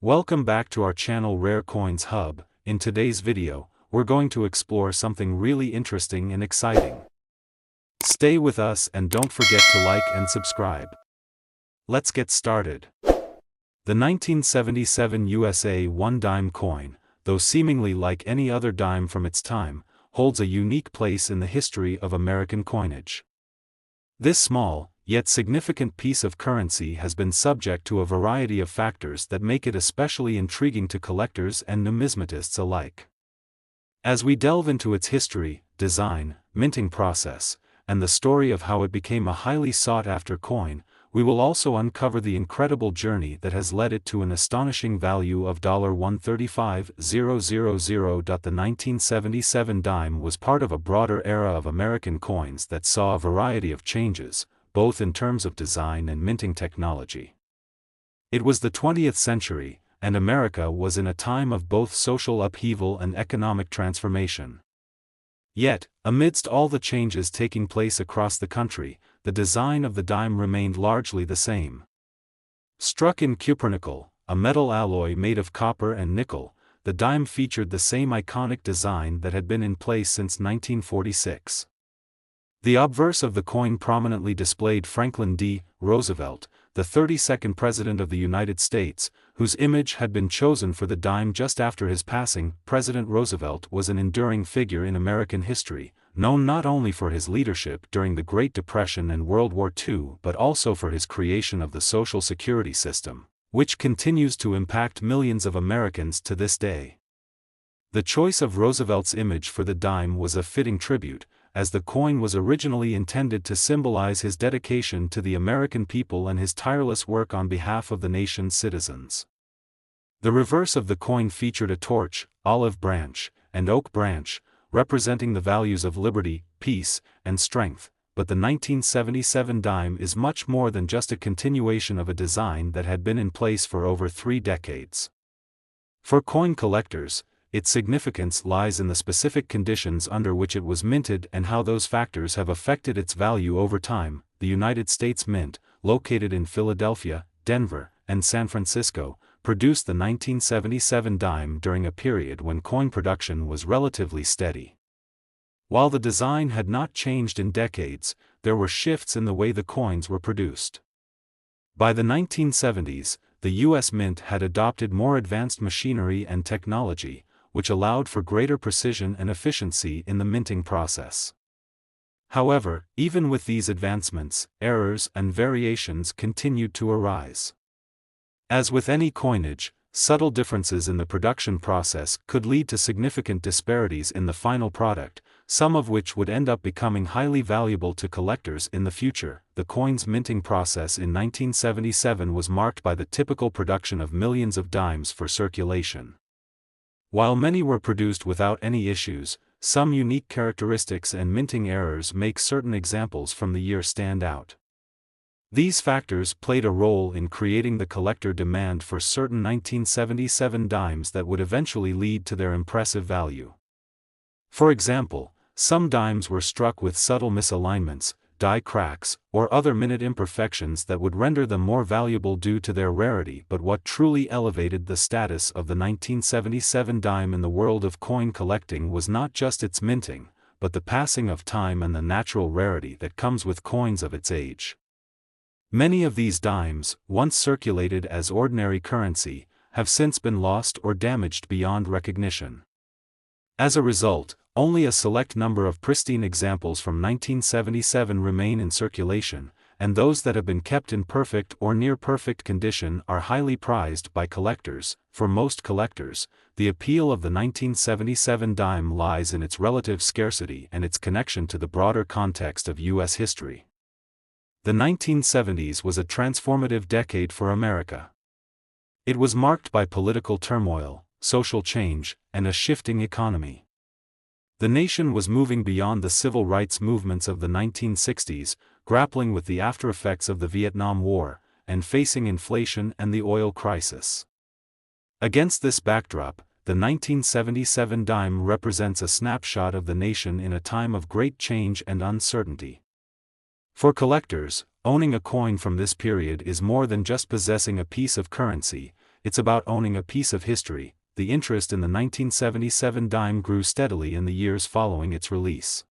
Welcome back to our channel Rare Coins Hub. In today's video, we're going to explore something really interesting and exciting. Stay with us and don't forget to like and subscribe. Let's get started. The 1977 USA One Dime coin, though seemingly like any other dime from its time, holds a unique place in the history of American coinage. This small, yet significant piece of currency has been subject to a variety of factors that make it especially intriguing to collectors and numismatists alike. As we delve into its history, design, minting process, and the story of how it became a highly sought-after coin, we will also uncover the incredible journey that has led it to an astonishing value of $135,000. The 1977 dime was part of a broader era of American coins that saw a variety of changes, both in terms of design and minting technology. It was the 20th century, and America was in a time of both social upheaval and economic transformation. Yet, amidst all the changes taking place across the country, the design of the dime remained largely the same. Struck in cupronickel, a metal alloy made of copper and nickel, the dime featured the same iconic design that had been in place since 1946. The obverse of the coin prominently displayed Franklin D. Roosevelt, the 32nd President of the United States, whose image had been chosen for the dime just after his passing. President Roosevelt was an enduring figure in American history, known not only for his leadership during the Great Depression and World War II but also for his creation of the Social Security system, which continues to impact millions of Americans to this day. The choice of Roosevelt's image for the dime was a fitting tribute, as the coin was originally intended to symbolize his dedication to the American people and his tireless work on behalf of the nation's citizens. The reverse of the coin featured a torch, olive branch, and oak branch, representing the values of liberty, peace, and strength, but the 1977 dime is much more than just a continuation of a design that had been in place for over 3 decades. For coin collectors, its significance lies in the specific conditions under which it was minted and how those factors have affected its value over time. The United States Mint, located in Philadelphia, Denver, and San Francisco, produced the 1977 dime during a period when coin production was relatively steady. While the design had not changed in decades, there were shifts in the way the coins were produced. By the 1970s, the U.S. Mint had adopted more advanced machinery and technology, which allowed for greater precision and efficiency in the minting process. However, even with these advancements, errors and variations continued to arise. As with any coinage, subtle differences in the production process could lead to significant disparities in the final product, some of which would end up becoming highly valuable to collectors in the future. The coin's minting process in 1977 was marked by the typical production of millions of dimes for circulation. While many were produced without any issues, some unique characteristics and minting errors make certain examples from the year stand out. These factors played a role in creating the collector demand for certain 1977 dimes that would eventually lead to their impressive value. For example, some dimes were struck with subtle misalignments, die cracks, or other minute imperfections that would render them more valuable due to their rarity. But what truly elevated the status of the 1977 dime in the world of coin collecting was not just its minting, but the passing of time and the natural rarity that comes with coins of its age. Many of these dimes, once circulated as ordinary currency, have since been lost or damaged beyond recognition. As a result, only a select number of pristine examples from 1977 remain in circulation, and those that have been kept in perfect or near-perfect condition are highly prized by collectors. For most collectors, the appeal of the 1977 dime lies in its relative scarcity and its connection to the broader context of U.S. history. The 1970s was a transformative decade for America. It was marked by political turmoil, social change, and a shifting economy. The nation was moving beyond the civil rights movements of the 1960s, grappling with the aftereffects of the Vietnam War, and facing inflation and the oil crisis. Against this backdrop, the 1977 dime represents a snapshot of the nation in a time of great change and uncertainty. For collectors, owning a coin from this period is more than just possessing a piece of currency, it's about owning a piece of history. The interest in the 1977 dime grew steadily in the years following its release.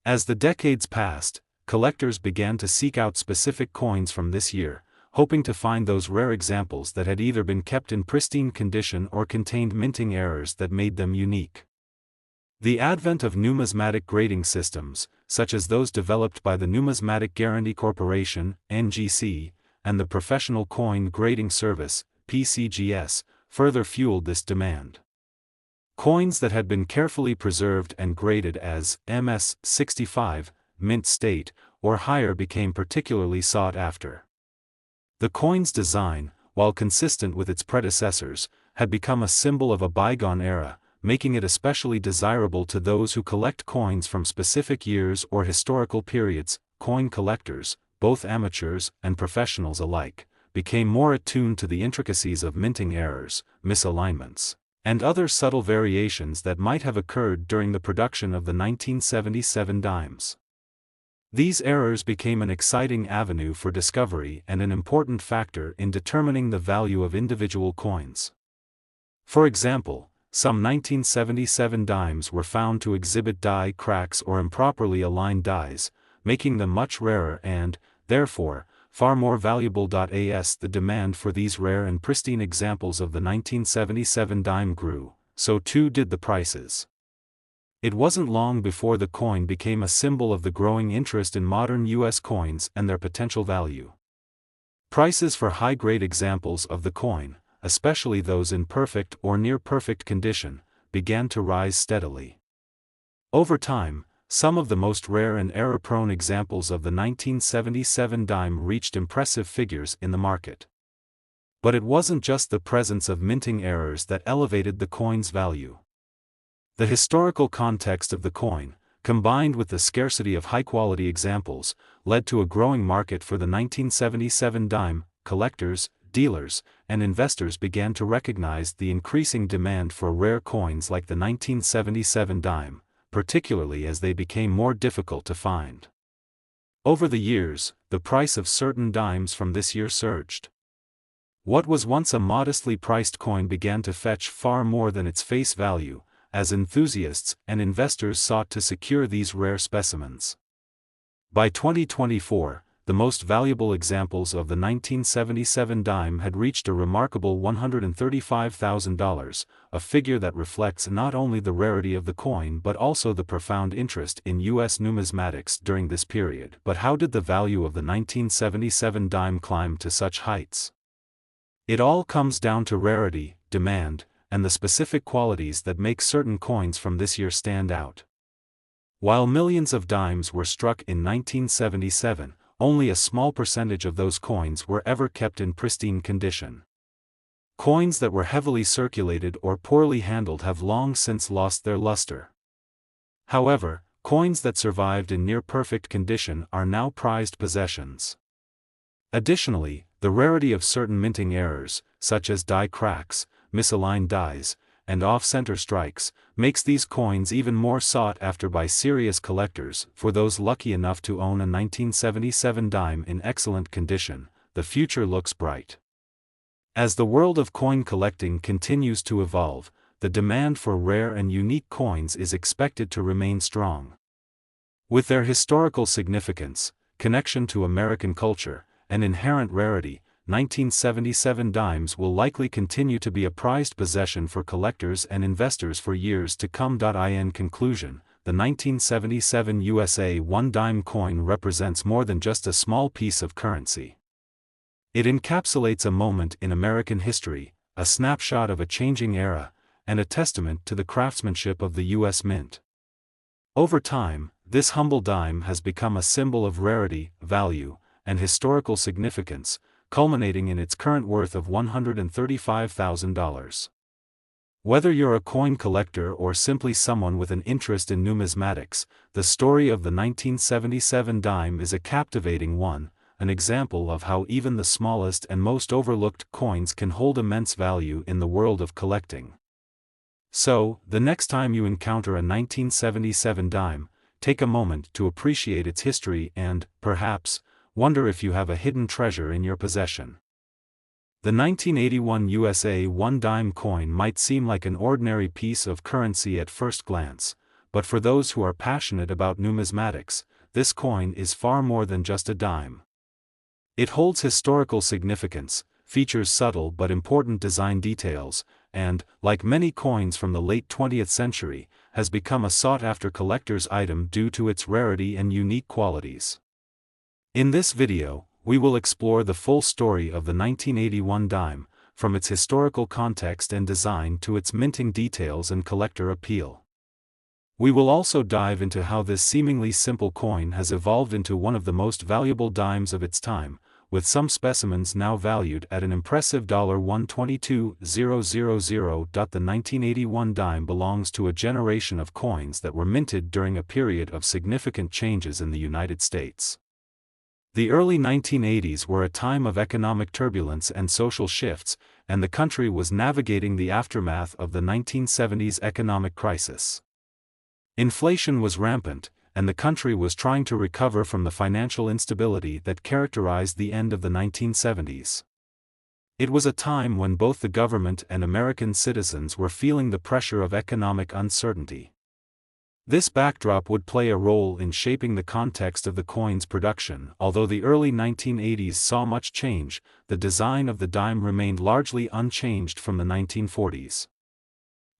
As the decades passed, collectors began to seek out specific coins from this year, hoping to find those rare examples that had either been kept in pristine condition or contained minting errors that made them unique. The advent of numismatic grading systems, such as those developed by the Numismatic Guarantee Corporation (NGC) and the Professional Coin Grading Service (PCGS), further fueled this demand. Coins that had been carefully preserved and graded as MS-65, mint state, or higher became particularly sought after. The coin's design, while consistent with its predecessors, had become a symbol of a bygone era, making it especially desirable to those who collect coins from specific years or historical periods. Coin collectors, both amateurs and professionals alike, became more attuned to the intricacies of minting errors, misalignments, and other subtle variations that might have occurred during the production of the 1977 dimes. These errors became an exciting avenue for discovery and an important factor in determining the value of individual coins. For example, some 1977 dimes were found to exhibit die cracks or improperly aligned dies, making them much rarer and, therefore, far more valuable. As the demand for these rare and pristine examples of the 1977 dime grew, so too did the prices. It wasn't long before the coin became a symbol of the growing interest in modern U.S. coins and their potential value. Prices for high-grade examples of the coin, especially those in perfect or near-perfect condition, began to rise steadily. Over time, some of the most rare and error-prone examples of the 1977 dime reached impressive figures in the market. But it wasn't just the presence of minting errors that elevated the coin's value. The historical context of the coin, combined with the scarcity of high-quality examples, led to a growing market for the 1977 dime. Collectors, dealers, and investors began to recognize the increasing demand for rare coins like the 1977 dime, particularly as they became more difficult to find. Over the years, the price of certain dimes from this year surged. What was once a modestly priced coin began to fetch far more than its face value, as enthusiasts and investors sought to secure these rare specimens. By 2024, the most valuable examples of the 1977 dime had reached a remarkable $135,000, a figure that reflects not only the rarity of the coin but also the profound interest in U.S. numismatics during this period. But how did the value of the 1977 dime climb to such heights? It all comes down to rarity, demand, and the specific qualities that make certain coins from this year stand out. While millions of dimes were struck in 1977, only a small percentage of those coins were ever kept in pristine condition. Coins that were heavily circulated or poorly handled have long since lost their luster. However, coins that survived in near-perfect condition are now prized possessions. Additionally, the rarity of certain minting errors, such as die cracks, misaligned dies, and off-center strikes, makes these coins even more sought after by serious collectors. For those lucky enough to own a 1977 dime in excellent condition, the future looks bright. As the world of coin collecting continues to evolve, the demand for rare and unique coins is expected to remain strong. With their historical significance, connection to American culture, and inherent rarity, 1977 dimes will likely continue to be a prized possession for collectors and investors for years to come. In conclusion, the 1977 USA One Dime coin represents more than just a small piece of currency. It encapsulates a moment in American history, a snapshot of a changing era, and a testament to the craftsmanship of the U.S. Mint. Over time, this humble dime has become a symbol of rarity, value, and historical significance, culminating in its current worth of $135,000. Whether you're a coin collector or simply someone with an interest in numismatics, the story of the 1977 dime is a captivating one, an example of how even the smallest and most overlooked coins can hold immense value in the world of collecting. So, the next time you encounter a 1977 dime, take a moment to appreciate its history and, perhaps, wonder if you have a hidden treasure in your possession. The 1981 USA One Dime coin might seem like an ordinary piece of currency at first glance, but for those who are passionate about numismatics, this coin is far more than just a dime. It holds historical significance, features subtle but important design details, and, like many coins from the late 20th century, has become a sought-after collector's item due to its rarity and unique qualities. In this video, we will explore the full story of the 1981 dime, from its historical context and design to its minting details and collector appeal. We will also dive into how this seemingly simple coin has evolved into one of the most valuable dimes of its time, with some specimens now valued at an impressive $122,000. The 1981 dime belongs to a generation of coins that were minted during a period of significant changes in the United States. The early 1980s were a time of economic turbulence and social shifts, and the country was navigating the aftermath of the 1970s economic crisis. Inflation was rampant, and the country was trying to recover from the financial instability that characterized the end of the 1970s. It was a time when both the government and American citizens were feeling the pressure of economic uncertainty. This backdrop would play a role in shaping the context of the coin's production. Although the early 1980s saw much change, the design of the dime remained largely unchanged from the 1940s.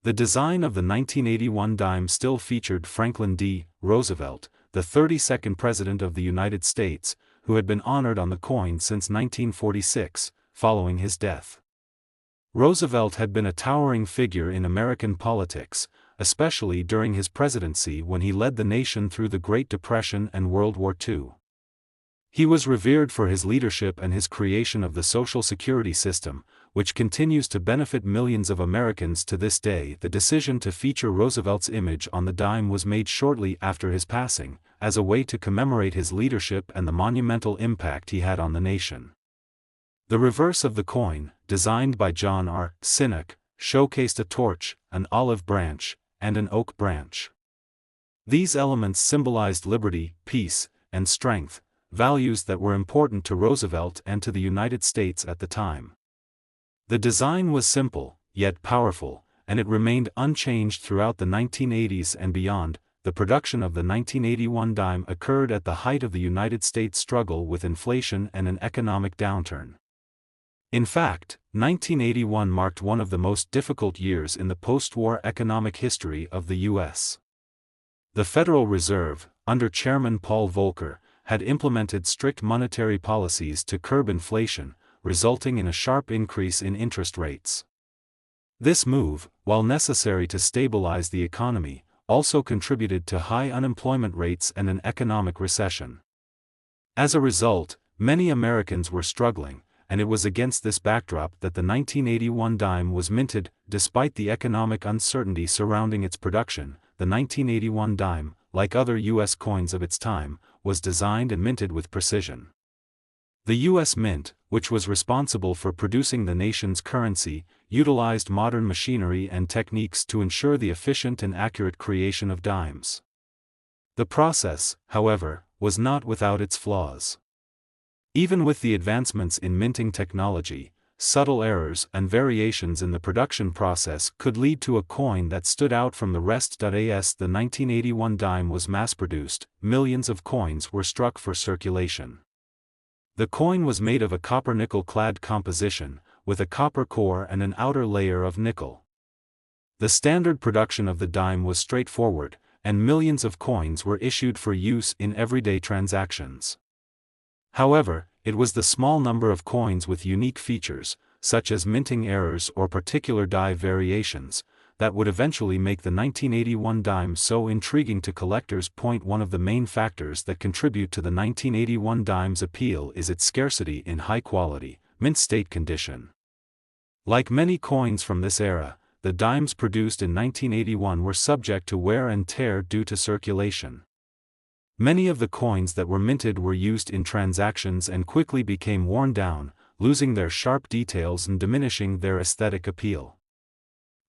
The design of the 1981 dime still featured Franklin D. Roosevelt, the 32nd President of the United States, who had been honored on the coin since 1946, following his death. Roosevelt had been a towering figure in American politics, especially during his presidency when he led the nation through the Great Depression and World War II. He was revered for his leadership and his creation of the Social Security system, which continues to benefit millions of Americans to this day. The decision to feature Roosevelt's image on the dime was made shortly after his passing, as a way to commemorate his leadership and the monumental impact he had on the nation. The reverse of the coin, designed by John R. Sinnock, showcased a torch, an olive branch, and an oak branch. These elements symbolized liberty, peace, and strength, values that were important to Roosevelt and to the United States at the time. The design was simple, yet powerful, and it remained unchanged throughout the 1980s and beyond. The production of the 1981 dime occurred at the height of the United States struggle with inflation and an economic downturn. In fact, 1981 marked one of the most difficult years in the post-war economic history of the U.S. The Federal Reserve, under Chairman Paul Volcker, had implemented strict monetary policies to curb inflation, resulting in a sharp increase in interest rates. This move, while necessary to stabilize the economy, also contributed to high unemployment rates and an economic recession. As a result, many Americans were struggling, and it was against this backdrop that the 1981 dime was minted. Despite the economic uncertainty surrounding its production, the 1981 dime, like other U.S. coins of its time, was designed and minted with precision. The U.S. Mint, which was responsible for producing the nation's currency, utilized modern machinery and techniques to ensure the efficient and accurate creation of dimes. The process, however, was not without its flaws. Even with the advancements in minting technology, subtle errors and variations in the production process could lead to a coin that stood out from the rest. As the 1981 dime was mass-produced, millions of coins were struck for circulation. The coin was made of a copper-nickel clad composition, with a copper core and an outer layer of nickel. The standard production of the dime was straightforward, and millions of coins were issued for use in everyday transactions. However, it was the small number of coins with unique features, such as minting errors or particular die variations, that would eventually make the 1981 dime so intriguing to collectors. One of the main factors that contribute to the 1981 dime's appeal is its scarcity in high-quality, mint-state condition. Like many coins from this era, the dimes produced in 1981 were subject to wear and tear due to circulation. Many of the coins that were minted were used in transactions and quickly became worn down, losing their sharp details and diminishing their aesthetic appeal.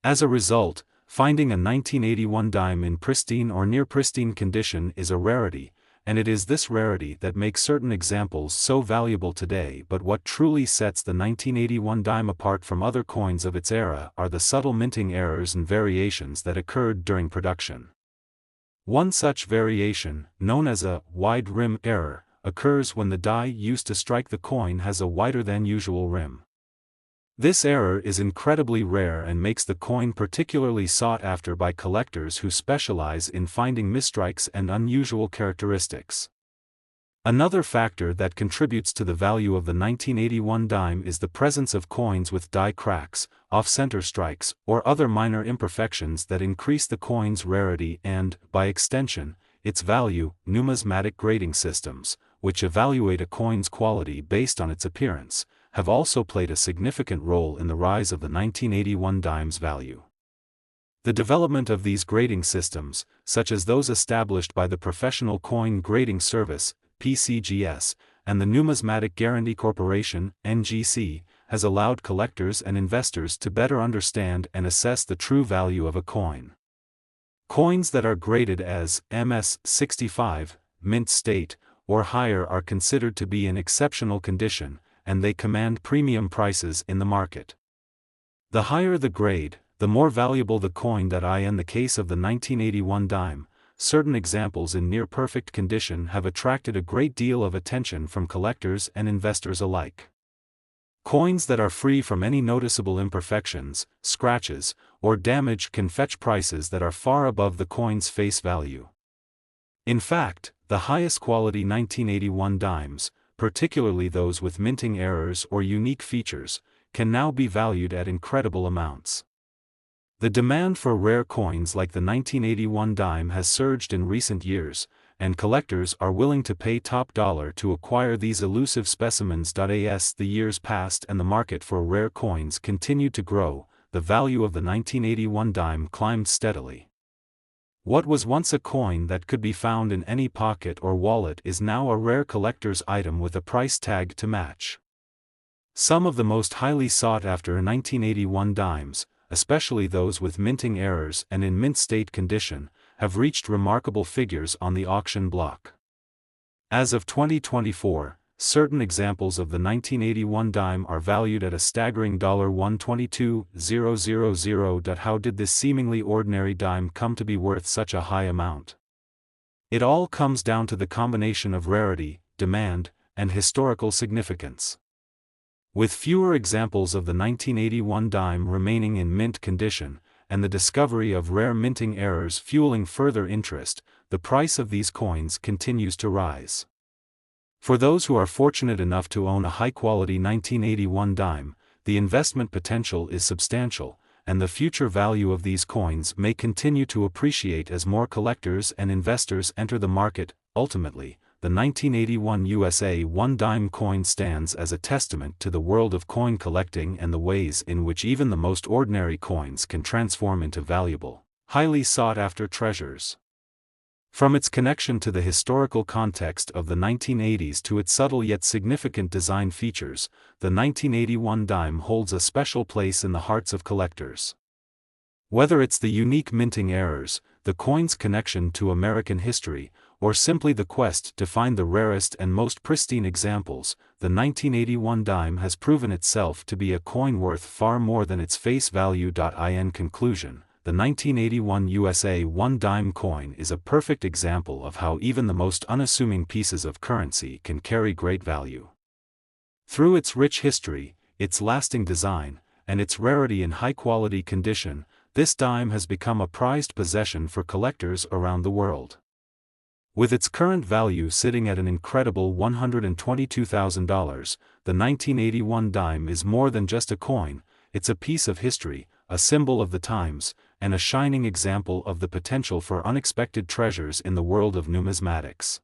As a result, finding a 1981 dime in pristine or near-pristine condition is a rarity, and it is this rarity that makes certain examples so valuable today. But what truly sets the 1981 dime apart from other coins of its era are the subtle minting errors and variations that occurred during production. One such variation, known as a wide rim error, occurs when the die used to strike the coin has a wider than usual rim. This error is incredibly rare and makes the coin particularly sought after by collectors who specialize in finding misstrikes and unusual characteristics. Another factor that contributes to the value of the 1981 dime is the presence of coins with die cracks, off-center strikes, or other minor imperfections that increase the coin's rarity and, by extension, its value. Numismatic grading systems, which evaluate a coin's quality based on its appearance, have also played a significant role in the rise of the 1981 dime's value. The development of these grading systems, such as those established by the Professional Coin Grading Service, PCGS, and the Numismatic Guarantee Corporation, NGC, has allowed collectors and investors to better understand and assess the true value of a coin. Coins that are graded as MS-65, mint state, or higher are considered to be in exceptional condition, and they command premium prices in the market. The higher the grade, the more valuable the coin. In the case of the 1981 dime, certain examples in near-perfect condition have attracted a great deal of attention from collectors and investors alike. Coins that are free from any noticeable imperfections, scratches, or damage can fetch prices that are far above the coin's face value. In fact, the highest quality 1981 dimes, particularly those with minting errors or unique features, can now be valued at incredible amounts. The demand for rare coins like the 1981 dime has surged in recent years, and collectors are willing to pay top dollar to acquire these elusive specimens. As the years passed and the market for rare coins continued to grow, the value of the 1981 dime climbed steadily. What was once a coin that could be found in any pocket or wallet is now a rare collector's item with a price tag to match. Some of the most highly sought-after 1981 dimes, especially those with minting errors and in mint state condition, have reached remarkable figures on the auction block. As of 2024, certain examples of the 1981 dime are valued at a staggering $122,000. How did this seemingly ordinary dime come to be worth such a high amount? It all comes down to the combination of rarity, demand, and historical significance. With fewer examples of the 1981 dime remaining in mint condition, and the discovery of rare minting errors fueling further interest, the price of these coins continues to rise. For those who are fortunate enough to own a high-quality 1981 dime, the investment potential is substantial, and the future value of these coins may continue to appreciate as more collectors and investors enter the market. Ultimately, the 1981 USA One Dime coin stands as a testament to the world of coin collecting and the ways in which even the most ordinary coins can transform into valuable, highly sought-after treasures. From its connection to the historical context of the 1980s to its subtle yet significant design features, the 1981 dime holds a special place in the hearts of collectors. Whether it's the unique minting errors, the coin's connection to American history, or simply the quest to find the rarest and most pristine examples, the 1981 dime has proven itself to be a coin worth far more than its face value. In conclusion, the 1981 USA One Dime coin is a perfect example of how even the most unassuming pieces of currency can carry great value. Through its rich history, its lasting design, and its rarity in high-quality condition, this dime has become a prized possession for collectors around the world. With its current value sitting at an incredible $122,000, the 1981 dime is more than just a coin, it's a piece of history, a symbol of the times, and a shining example of the potential for unexpected treasures in the world of numismatics.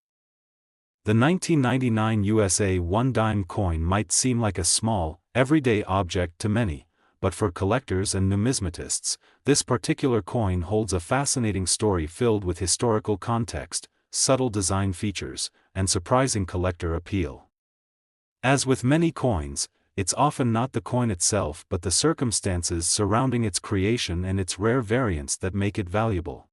The 1999 USA One Dime coin might seem like a small, everyday object to many, but for collectors and numismatists, this particular coin holds a fascinating story filled with historical context, subtle design features, and surprising collector appeal. As with many coins, it's often not the coin itself but the circumstances surrounding its creation and its rare variants that make it valuable.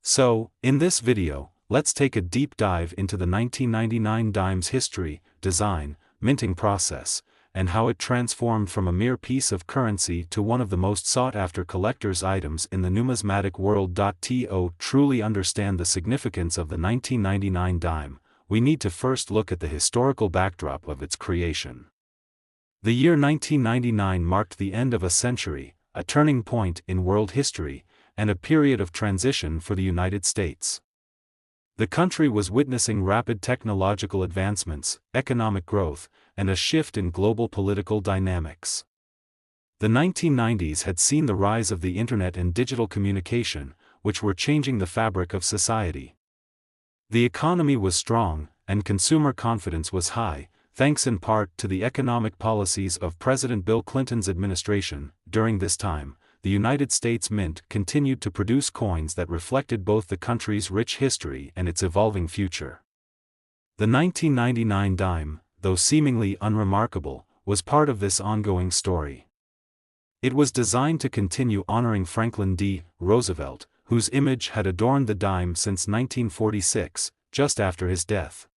So, in this video, let's take a deep dive into the 1999 dime's history, design, minting process, and how it transformed from a mere piece of currency to one of the most sought-after collector's items in the numismatic world. To truly understand the significance of the 1999 dime, we need to first look at the historical backdrop of its creation. The year 1999 marked the end of a century, a turning point in world history, and a period of transition for the United States. The country was witnessing rapid technological advancements, economic growth, and a shift in global political dynamics. The 1990s had seen the rise of the internet and digital communication, which were changing the fabric of society. The economy was strong, and consumer confidence was high, thanks in part to the economic policies of President Bill Clinton's administration. During this time, the United States Mint continued to produce coins that reflected both the country's rich history and its evolving future. The 1999 dime, though seemingly unremarkable, was part of this ongoing story. It was designed to continue honoring Franklin D. Roosevelt, whose image had adorned the dime since 1946, just after his death.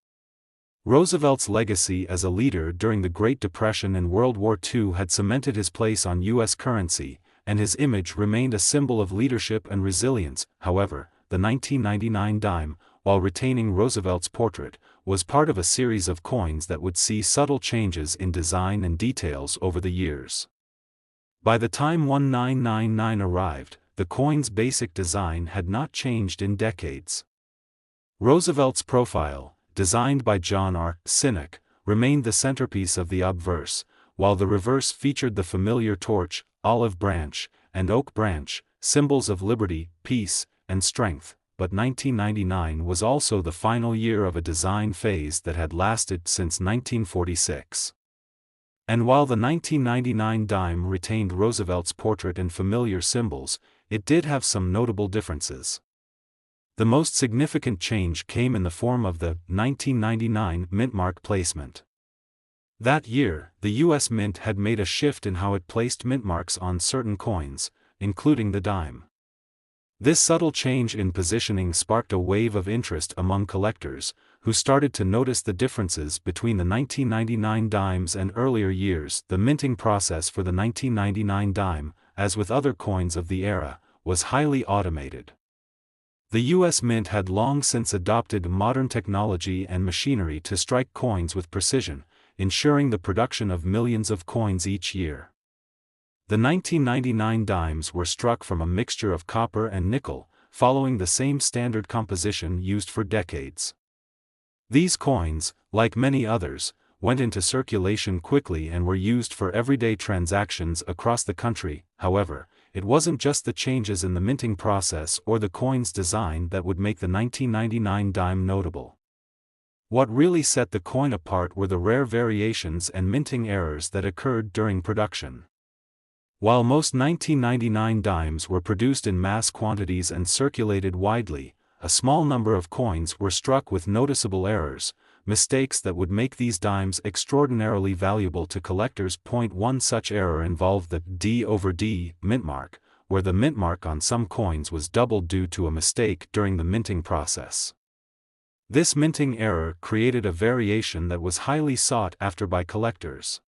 Roosevelt's legacy as a leader during the Great Depression and World War II had cemented his place on U.S. currency, and his image remained a symbol of leadership and resilience. However, the 1999 dime, while retaining Roosevelt's portrait, was part of a series of coins that would see subtle changes in design and details over the years. By the time 1999 arrived, the coin's basic design had not changed in decades. Roosevelt's profile, designed by John R. Sinek, remained the centerpiece of the obverse, while the reverse featured the familiar torch, olive branch, and oak branch, symbols of liberty, peace, and strength. But 1999 was also the final year of a design phase that had lasted since 1946. And while the 1999 dime retained Roosevelt's portrait and familiar symbols, it did have some notable differences. The most significant change came in the form of the 1999 mintmark placement. That year, the U.S. Mint had made a shift in how it placed mintmarks on certain coins, including the dime. This subtle change in positioning sparked a wave of interest among collectors, who started to notice the differences between the 1999 dimes and earlier years. The minting process for the 1999 dime, as with other coins of the era, was highly automated. The U.S. Mint had long since adopted modern technology and machinery to strike coins with precision, ensuring the production of millions of coins each year. The 1999 dimes were struck from a mixture of copper and nickel, following the same standard composition used for decades. These coins, like many others, went into circulation quickly and were used for everyday transactions across the country. However, it wasn't just the changes in the minting process or the coin's design that would make the 1999 dime notable. What really set the coin apart were the rare variations and minting errors that occurred during production. While most 1999 dimes were produced in mass quantities and circulated widely, a small number of coins were struck with noticeable errors, mistakes that would make these dimes extraordinarily valuable to collectors. One such error involved the D/D mintmark, where the mintmark on some coins was doubled due to a mistake during the minting process. This minting error created a variation that was highly sought after by collectors.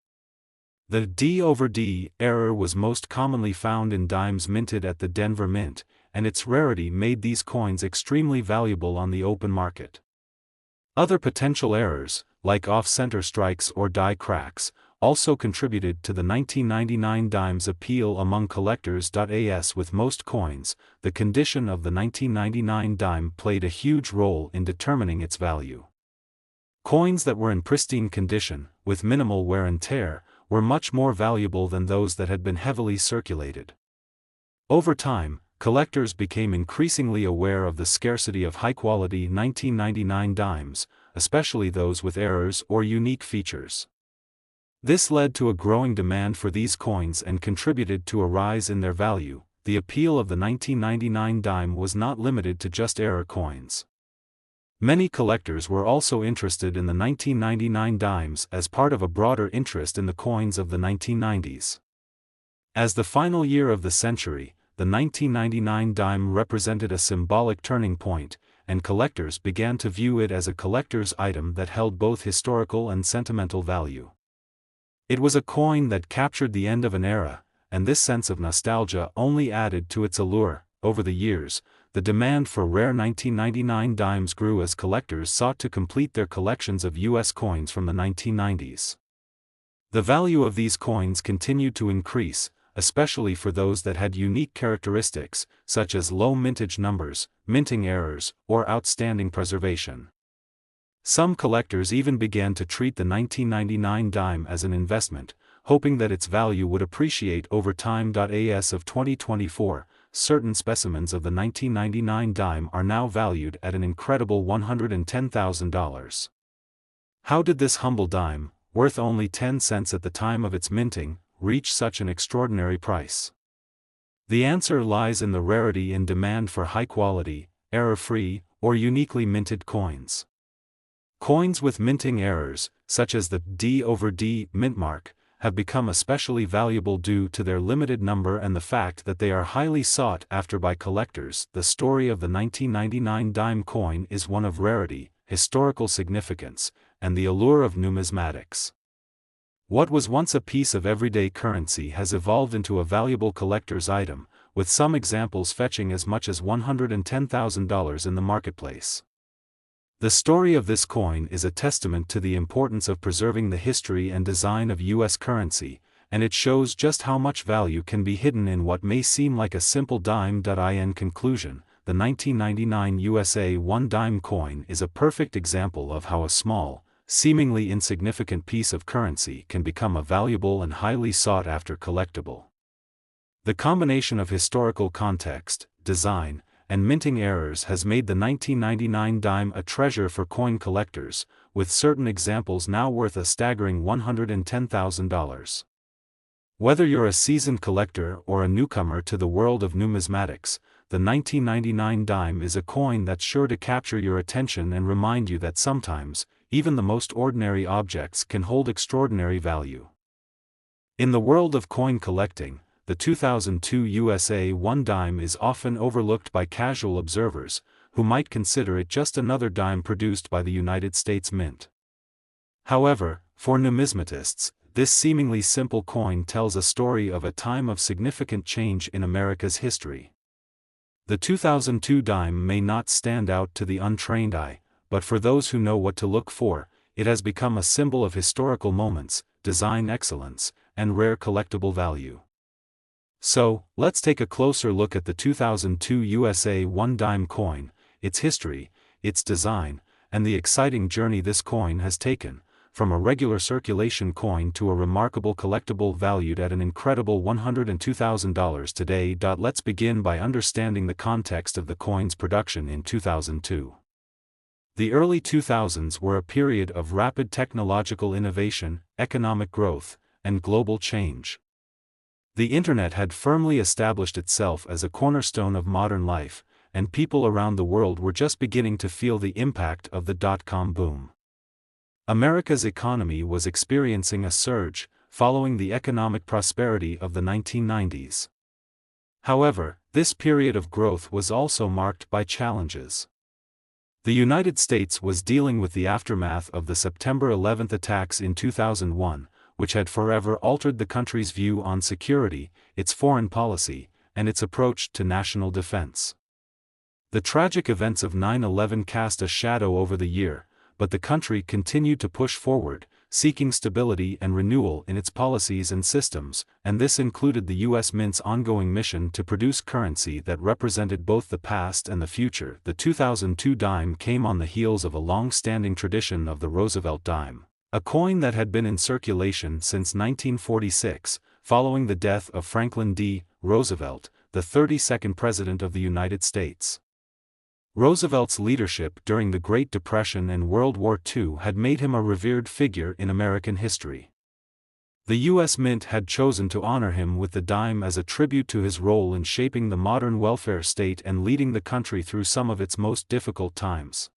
The D/D error was most commonly found in dimes minted at the Denver Mint, and its rarity made these coins extremely valuable on the open market. Other potential errors, like off-center strikes or die cracks, also contributed to the 1999 dime's appeal among collectors. As with most coins, the condition of the 1999 dime played a huge role in determining its value. Coins that were in pristine condition, with minimal wear and tear, were much more valuable than those that had been heavily circulated. Over time, collectors became increasingly aware of the scarcity of high-quality 1999 dimes, especially those with errors or unique features. This led to a growing demand for these coins and contributed to a rise in their value. The appeal of the 1999 dime was not limited to just error coins. Many collectors were also interested in the 1999 dimes as part of a broader interest in the coins of the 1990s. As the final year of the century, the 1999 dime represented a symbolic turning point, and collectors began to view it as a collector's item that held both historical and sentimental value. It was a coin that captured the end of an era, and this sense of nostalgia only added to its allure. Over the years, the demand for rare 1999 dimes grew as collectors sought to complete their collections of U.S. coins from the 1990s. The value of these coins continued to increase, especially for those that had unique characteristics, such as low mintage numbers, minting errors, or outstanding preservation. Some collectors even began to treat the 1999 dime as an investment, hoping that its value would appreciate over time. As of 2024, certain specimens of the 1999 dime are now valued at an incredible $110,000. How did this humble dime, worth only 10 cents at the time of its minting, reach such an extraordinary price? The answer lies in the rarity and demand for high-quality, error-free, or uniquely minted coins. Coins with minting errors, such as the D/D mint mark, have become especially valuable due to their limited number and the fact that they are highly sought after by collectors. The story of the 1999 dime coin is one of rarity, historical significance, and the allure of numismatics. What was once a piece of everyday currency has evolved into a valuable collector's item, with some examples fetching as much as $110,000 in the marketplace. The story of this coin is a testament to the importance of preserving the history and design of U.S. currency, and it shows just how much value can be hidden in what may seem like a simple dime. In conclusion, the 1999 USA One Dime coin is a perfect example of how a small, seemingly insignificant piece of currency can become a valuable and highly sought-after collectible. The combination of historical context, design, and minting errors has made the 1999 dime a treasure for coin collectors, with certain examples now worth a staggering $110,000. Whether you're a seasoned collector or a newcomer to the world of numismatics, the 1999 dime is a coin that's sure to capture your attention and remind you that sometimes, even the most ordinary objects can hold extraordinary value. In the world of coin collecting, the 2002 USA One Dime is often overlooked by casual observers, who might consider it just another dime produced by the United States Mint. However, for numismatists, this seemingly simple coin tells a story of a time of significant change in America's history. The 2002 dime may not stand out to the untrained eye, but for those who know what to look for, it has become a symbol of historical moments, design excellence, and rare collectible value. So, let's take a closer look at the 2002 USA One Dime coin, its history, its design, and the exciting journey this coin has taken, from a regular circulation coin to a remarkable collectible valued at an incredible $102,000 today. Let's begin by understanding the context of the coin's production in 2002. The early 2000s were a period of rapid technological innovation, economic growth, and global change. The Internet had firmly established itself as a cornerstone of modern life, and people around the world were just beginning to feel the impact of the dot-com boom. America's economy was experiencing a surge, following the economic prosperity of the 1990s. However, this period of growth was also marked by challenges. The United States was dealing with the aftermath of the September 11 attacks in 2001, which had forever altered the country's view on security, its foreign policy, and its approach to national defense. The tragic events of 9/11 cast a shadow over the year, but the country continued to push forward, seeking stability and renewal in its policies and systems, and this included the U.S. Mint's ongoing mission to produce currency that represented both the past and the future. The 2002 dime came on the heels of a long-standing tradition of the Roosevelt Dime, a coin that had been in circulation since 1946, following the death of Franklin D. Roosevelt, the 32nd President of the United States. Roosevelt's leadership during the Great Depression and World War II had made him a revered figure in American history. The U.S. Mint had chosen to honor him with the dime as a tribute to his role in shaping the modern welfare state and leading the country through some of its most difficult times.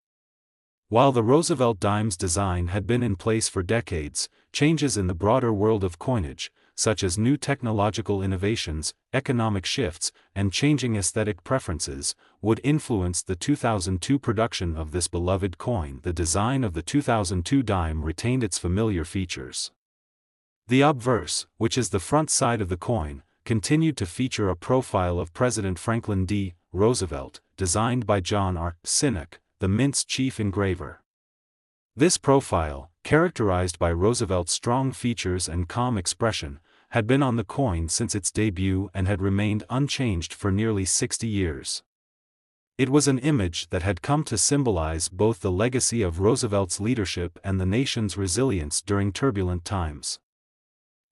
While the Roosevelt Dime's design had been in place for decades, changes in the broader world of coinage, such as new technological innovations, economic shifts, and changing aesthetic preferences, would influence the 2002 production of this beloved coin. The design of the 2002 dime retained its familiar features. The obverse, which is the front side of the coin, continued to feature a profile of President Franklin D. Roosevelt, designed by John R. Sinnock, the Mint's chief engraver. This profile, characterized by Roosevelt's strong features and calm expression, had been on the coin since its debut and had remained unchanged for nearly 60 years. It was an image that had come to symbolize both the legacy of Roosevelt's leadership and the nation's resilience during turbulent times.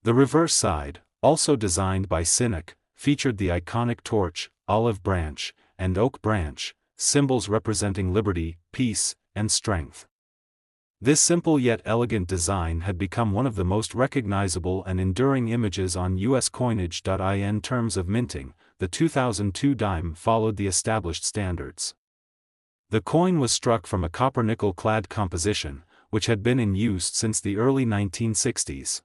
The reverse side, also designed by Sinnock, featured the iconic torch, olive branch, and oak branch, symbols representing liberty, peace, and strength. This simple yet elegant design had become one of the most recognizable and enduring images on U.S. coinage. In terms of minting, the 2002 dime followed the established standards. The coin was struck from a copper-nickel clad composition, which had been in use since the early 1960s.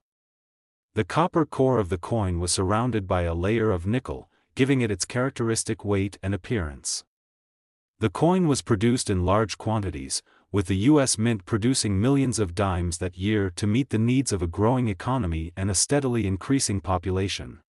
The copper core of the coin was surrounded by a layer of nickel, giving it its characteristic weight and appearance. The coin was produced in large quantities, with the U.S. Mint producing millions of dimes that year to meet the needs of a growing economy and a steadily increasing population.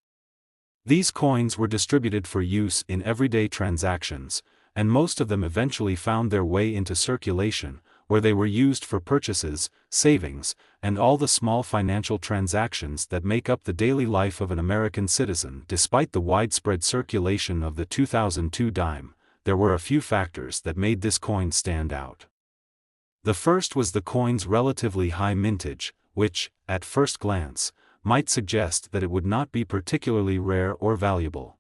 These coins were distributed for use in everyday transactions, and most of them eventually found their way into circulation, where they were used for purchases, savings, and all the small financial transactions that make up the daily life of an American citizen. Despite the widespread circulation of the 2002 dime, there were a few factors that made this coin stand out. The first was the coin's relatively high mintage, which, at first glance, might suggest that it would not be particularly rare or valuable.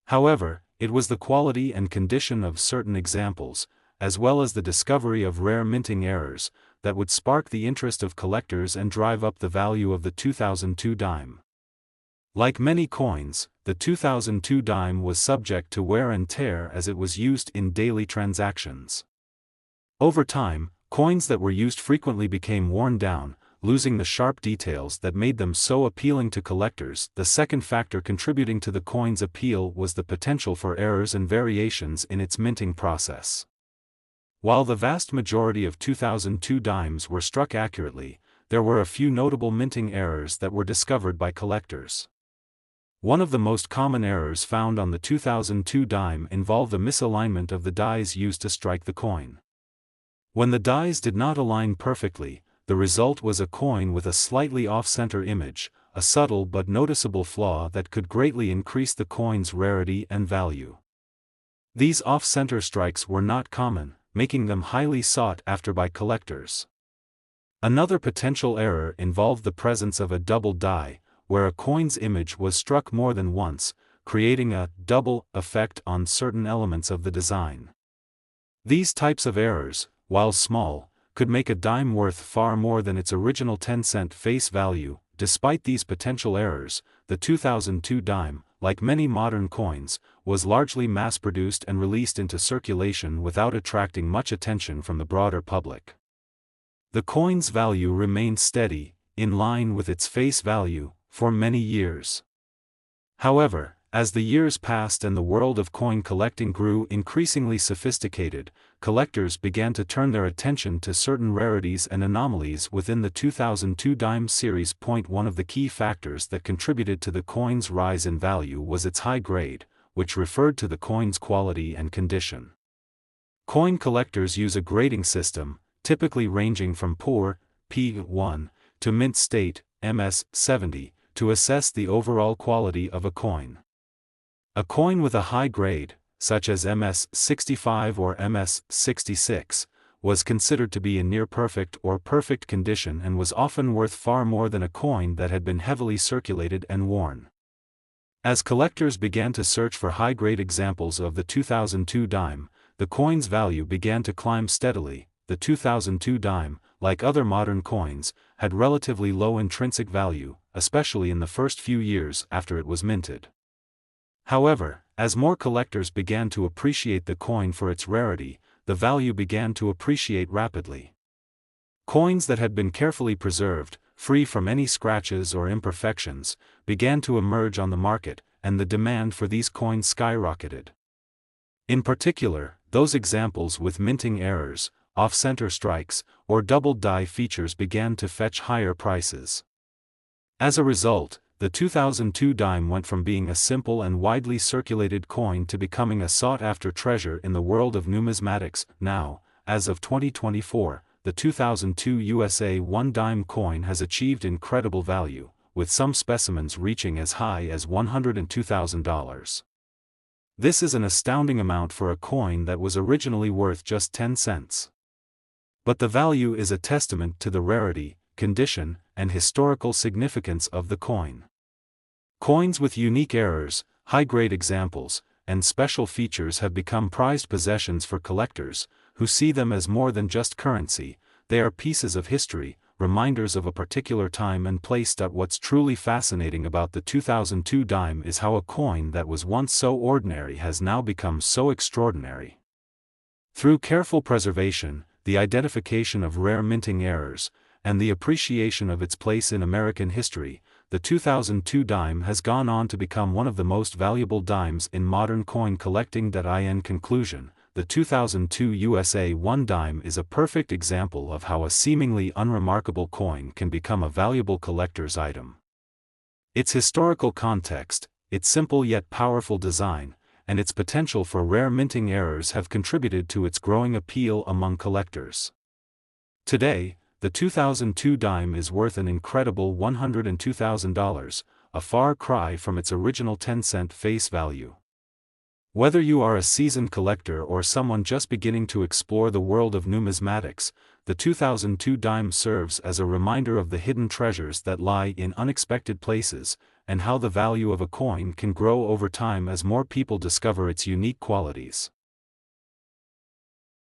However, it was the quality and condition of certain examples, as well as the discovery of rare minting errors, that would spark the interest of collectors and drive up the value of the 2002 dime. Like many coins, the 2002 dime was subject to wear and tear as it was used in daily transactions. Over time, coins that were used frequently became worn down, losing the sharp details that made them so appealing to collectors. The second factor contributing to the coin's appeal was the potential for errors and variations in its minting process. While the vast majority of 2002 dimes were struck accurately, there were a few notable minting errors that were discovered by collectors. One of the most common errors found on the 2002 dime involved the misalignment of the dies used to strike the coin. When the dies did not align perfectly, the result was a coin with a slightly off-center image, a subtle but noticeable flaw that could greatly increase the coin's rarity and value. These off-center strikes were not common, making them highly sought after by collectors. Another potential error involved the presence of a double die, where a coin's image was struck more than once, creating a double effect on certain elements of the design. These types of errors, while small, could make a dime worth far more than its original 10-cent face value. Despite these potential errors, the 2002 dime, like many modern coins, was largely mass-produced and released into circulation without attracting much attention from the broader public. The coin's value remained steady, in line with its face value, for many years. However, as the years passed and the world of coin collecting grew increasingly sophisticated, collectors began to turn their attention to certain rarities and anomalies within the 2002 dime series. One of the key factors that contributed to the coin's rise in value was its high grade, which referred to the coin's quality and condition. Coin collectors use a grading system, typically ranging from poor, P1, to mint state, MS70, to assess the overall quality of a coin. A coin with a high grade, such as MS65 or MS66, was considered to be in near-perfect or perfect condition and was often worth far more than a coin that had been heavily circulated and worn. As collectors began to search for high-grade examples of the 2002 dime, the coin's value began to climb steadily. The 2002 dime, like other modern coins, had relatively low intrinsic value, especially in the first few years after it was minted. However, as more collectors began to appreciate the coin for its rarity, the value began to appreciate rapidly. Coins that had been carefully preserved, free from any scratches or imperfections, began to emerge on the market, and the demand for these coins skyrocketed. In particular, those examples with minting errors, off-center strikes, or double die features began to fetch higher prices. As a result, the 2002 dime went from being a simple and widely circulated coin to becoming a sought-after treasure in the world of numismatics. Now, as of 2024, the 2002 USA One Dime coin has achieved incredible value, with some specimens reaching as high as $102,000. This is an astounding amount for a coin that was originally worth just 10 cents. But the value is a testament to the rarity, condition, and historical significance of the coin. Coins with unique errors, high-grade examples, and special features have become prized possessions for collectors, who see them as more than just currency. They are pieces of history, reminders of a particular time and place. What's truly fascinating about the 2002 dime is how a coin that was once so ordinary has now become so extraordinary. Through careful preservation, the identification of rare minting errors, and the appreciation of its place in American history, the 2002 dime has gone on to become one of the most valuable dimes in modern coin collecting. In conclusion, the 2002 USA One Dime is a perfect example of how a seemingly unremarkable coin can become a valuable collector's item. Its historical context, its simple yet powerful design, and its potential for rare minting errors have contributed to its growing appeal among collectors. Today, the 2002 dime is worth an incredible $102,000, a far cry from its original 10-cent face value. Whether you are a seasoned collector or someone just beginning to explore the world of numismatics, the 2002 dime serves as a reminder of the hidden treasures that lie in unexpected places, and how the value of a coin can grow over time as more people discover its unique qualities.